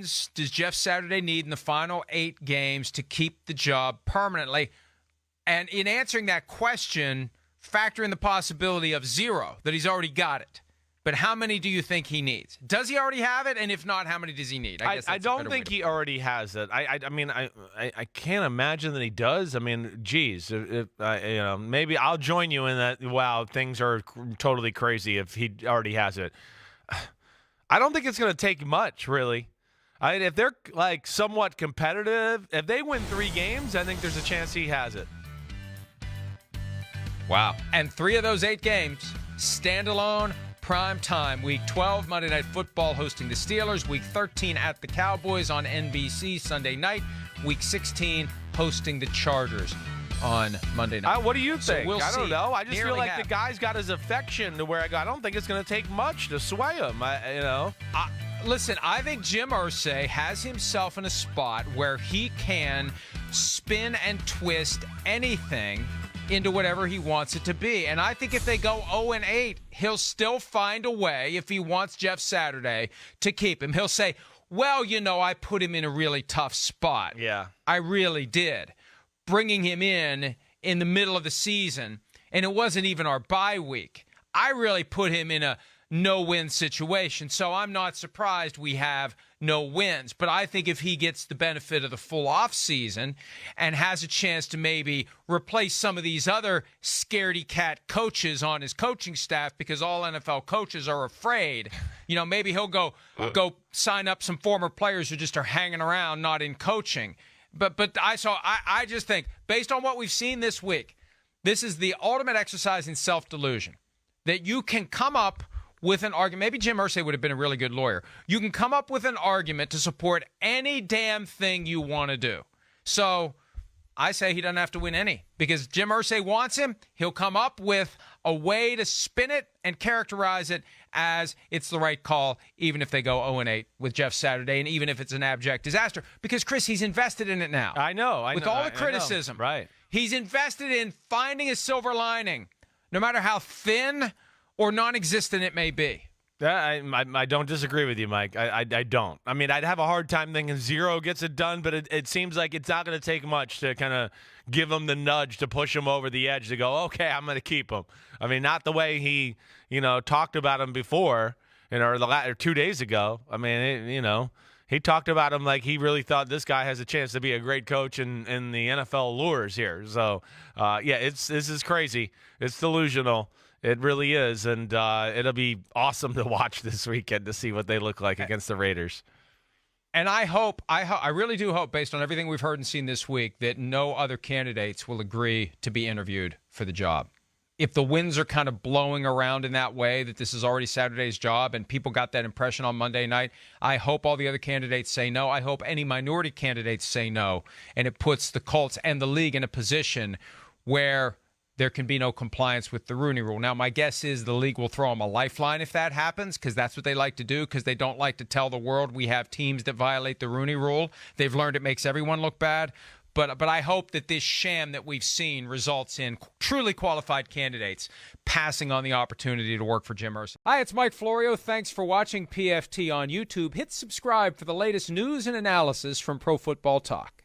does Jeff Saturday need in the final 8 games to keep the job permanently? And in answering that question, factor in the possibility of 0, that he's already got it. But how many do you think he needs? Does he already have it? And if not, how many does he need? I don't think he already has it. I mean, I can't imagine that he does. I mean, geez, maybe I'll join you in that. Wow, things are totally crazy if he already has it. I don't think it's going to take much, really. If they're like somewhat competitive, if they win 3 games, I think there's a chance he has it. Wow. And 3 of those 8 games, standalone, prime time. Week 12, Monday Night Football hosting the Steelers. Week 13 at the Cowboys on NBC Sunday night. Week 16 hosting the Chargers on Monday night. What do you think? We'll I don't know. I just feel like half. the guy's got his affection to where I don't think it's going to take much to sway him. Listen, I think Jim Irsay has himself in a spot where he can spin and twist anything into whatever he wants it to be. And I think if they go 0-8, he'll still find a way, if he wants Jeff Saturday, to keep him. He'll say, well, I put him in a really tough spot. Yeah. I really did. Bringing him in the middle of the season, and it wasn't even our bye week. I really put him in a no-win situation, so I'm not surprised we have no wins. But I think if he gets the benefit of the full off-season and has a chance to maybe replace some of these other scaredy-cat coaches on his coaching staff, because all NFL coaches are afraid, maybe he'll go sign up some former players who just are hanging around, not in coaching. But I just think, based on what we've seen this week, this is the ultimate exercise in self-delusion, that you can come up with an argument. Maybe Jim Irsay would have been a really good lawyer. You can come up with an argument to support any damn thing you want to do. So I say he doesn't have to win any, because Jim Irsay wants him. He'll come up with a way to spin it and characterize it as it's the right call, even if they go 0-8 with Jeff Saturday, and even if it's an abject disaster. Because, Chris, he's invested in it now. I know. With all the criticism. Right. He's invested in finding a silver lining, no matter how thin or non-existent it may be. I don't disagree with you, Mike. I don't. I mean, I'd have a hard time thinking 0 gets it done, but it seems like it's not going to take much to kind of give him the nudge to push him over the edge to go, okay, I'm going to keep him. I mean, not the way he, talked about him before, or 2 days ago. I mean, he talked about him like he really thought this guy has a chance to be a great coach in the NFL lures here. So, this is crazy. It's delusional. It really is, and it'll be awesome to watch this weekend to see what they look like against the Raiders. And I really do hope, based on everything we've heard and seen this week, that no other candidates will agree to be interviewed for the job. If the winds are kind of blowing around in that way, that this is already Saturday's job, and people got that impression on Monday night, I hope all the other candidates say no. I hope any minority candidates say no, and it puts the Colts and the league in a position where there can be no compliance with the Rooney Rule. Now, my guess is the league will throw them a lifeline if that happens, because that's what they like to do, because they don't like to tell the world we have teams that violate the Rooney Rule. They've learned it makes everyone look bad. But I hope that this sham that we've seen results in truly qualified candidates passing on the opportunity to work for Jim Irsay. Hi, it's Mike Florio. Thanks for watching PFT on YouTube. Hit subscribe for the latest news and analysis from Pro Football Talk.